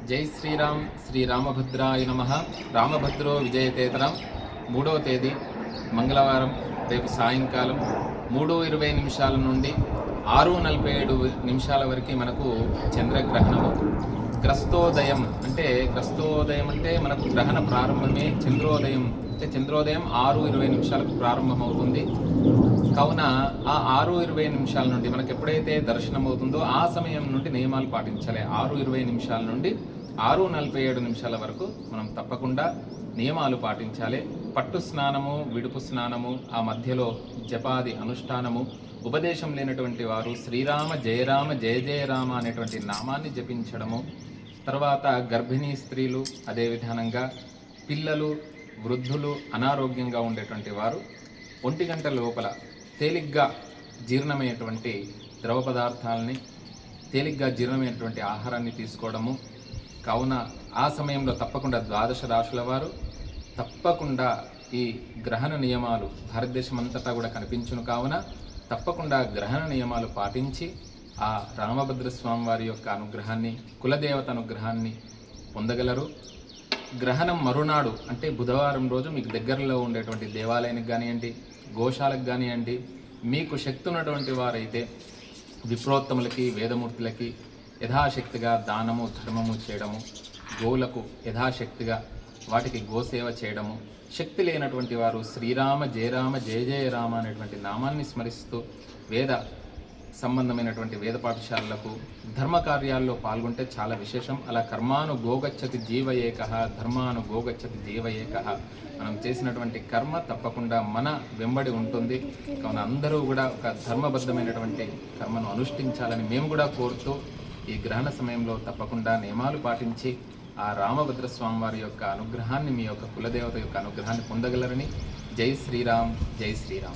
జై శ్రీరామ్ శ్రీరామభద్రాయ నమః. రామభద్రో విజయతేతరం. 3వ తేదీ మంగళవారం, రేపు సాయంకాలం 3:20 నుండి 6:47 వరకు మనకు చంద్రగ్రహణము. గ్రస్తోదయం అంటే మనకు గ్రహణ ప్రారంభమే చంద్రోదయం. అంటే చంద్రోదయం 6:20 ప్రారంభమవుతుంది. కావున ఆ 6:20 నుండి మనకు ఎప్పుడైతే దర్శనం అవుతుందో ఆ సమయం నుండి నియమాలు పాటించాలి. 6:20 నుండి 6:47 వరకు మనం తప్పకుండా నియమాలు పాటించాలి. పట్టు స్నానము, విడుపు స్నానము, ఆ మధ్యలో జపాది అనుష్ఠానము, ఉపదేశం లేనటువంటి వారు శ్రీరామ జయరామ జయ జయ రామ అనేటువంటి నామాన్ని జపించడము, తర్వాత గర్భిణీ స్త్రీలు, అదే విధానంగా పిల్లలు, వృద్ధులు, అనారోగ్యంగా ఉండేటువంటి వారు 1 గంట లోపల తేలిగ్గా జీర్ణమైనటువంటి ద్రవ పదార్థాలని, తేలిగ్గా జీర్ణమైనటువంటి ఆహారాన్ని తీసుకోవడము. కావున ఆ సమయంలో తప్పకుండా ద్వాదశ రాశుల వారు తప్పకుండా ఈ గ్రహణ నియమాలు భారతదేశం అంతటా కూడా కనిపించును. కావున తప్పకుండా గ్రహణ నియమాలు పాటించి ఆ రామభద్ర స్వామి వారి యొక్క అనుగ్రహాన్ని, కులదేవత అనుగ్రహాన్ని పొందగలరు. గ్రహణం మరునాడు అంటే బుధవారం రోజు మీకు దగ్గరలో ఉండేటువంటి దేవాలయానికి కానివ్వండి, గోశాలకు కానివ్వండి, మీకు శక్తి ఉన్నటువంటి వారైతే విప్రోత్తములకి, వేదమూర్తులకి యథాశక్తిగా దానము ధర్మము చేయడము, గోవులకు యథాశక్తిగా వాటికి గోసేవ చేయడము, శక్తి లేనటువంటి వారు శ్రీరామ జయరామ జయ జయ రామ అనేటువంటి నామాన్ని స్మరిస్తూ వేద సంబంధమైనటువంటి వేద పాఠశాలలకు, ధర్మ కార్యాల్లో పాల్గొంటే చాలా విశేషం. అలా కర్మాను గోగచ్చతి జీవ ఏకః, ధర్మాను గోగచ్చతి జీవ ఏకః. మనం చేసినటువంటి కర్మ తప్పకుండా మన వెంబడి ఉంటుంది. కావున అందరూ కూడా ఒక ధర్మబద్ధమైనటువంటి కర్మను అనుష్ఠించాలని మేము కూడా కోరుతూ ఈ గ్రహణ సమయంలో తప్పకుండా నియమాలు పాటించి ఆ రామభద్ర స్వామి వారి యొక్క అనుగ్రహాన్ని, మీ యొక్క కులదేవత యొక్క అనుగ్రహాన్ని పొందగలరని. జై శ్రీరామ్, జై శ్రీరామ్.